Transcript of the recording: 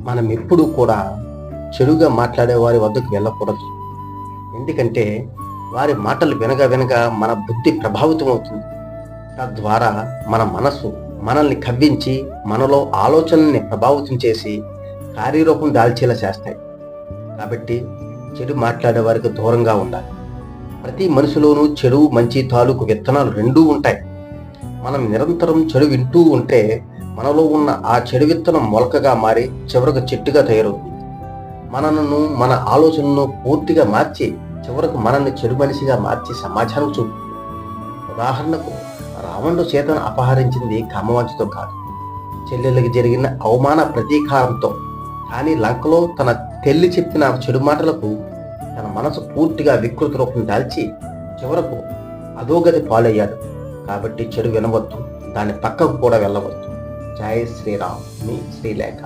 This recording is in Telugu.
మనం ఎప్పుడూ కూడా చెడుగా మాట్లాడే వారి వద్దకు వెళ్ళకూడదు. ఎందుకంటే వారి మాటలు వినగా వినగా మన బుద్ధి ప్రభావితం అవుతుంది. తద్వారా మన మనసు మనల్ని కవ్వించి మనలో ఆలోచనల్ని ప్రభావితం చేసి కార్యరూపం దాల్చేలా చేస్తాయి. కాబట్టి చెడు మాట్లాడే వారికి దూరంగా ఉండాలి. ప్రతి మనిషిలోనూ చెడు మంచి తాలూకు విత్తనాలు రెండూ ఉంటాయి. మనం నిరంతరం చెడు వింటూ ఉంటే మనలో ఉన్న ఆ చెడు విత్తనం మొలకగా మారి చివరకు చెట్టుగా తయారవుతుంది. మనను మన ఆలోచనను పూర్తిగా మార్చి చివరకు మనల్ని చెడు మనిషిగా మార్చి సమాజానికి చూపుతుంది. ఉదాహరణకు రావణుడు సీతను అపహరించింది కామవాంఛతో కాదు, చెల్లెళ్ళకి జరిగిన అవమాన ప్రతీకారంతో. కానీ లంకలో తన తెల్లి చెప్పిన చెడు మాటలకు తన మనసు పూర్తిగా వికృత రూపం దాల్చి చివరకు అధోగతి పాలయ్యాడు. కాబట్టి చెడు వినవద్దు, దాని పక్కకు కూడా వెళ్ళవద్దు. జై శ్రీరామ్, మీ శ్రీలేఖ.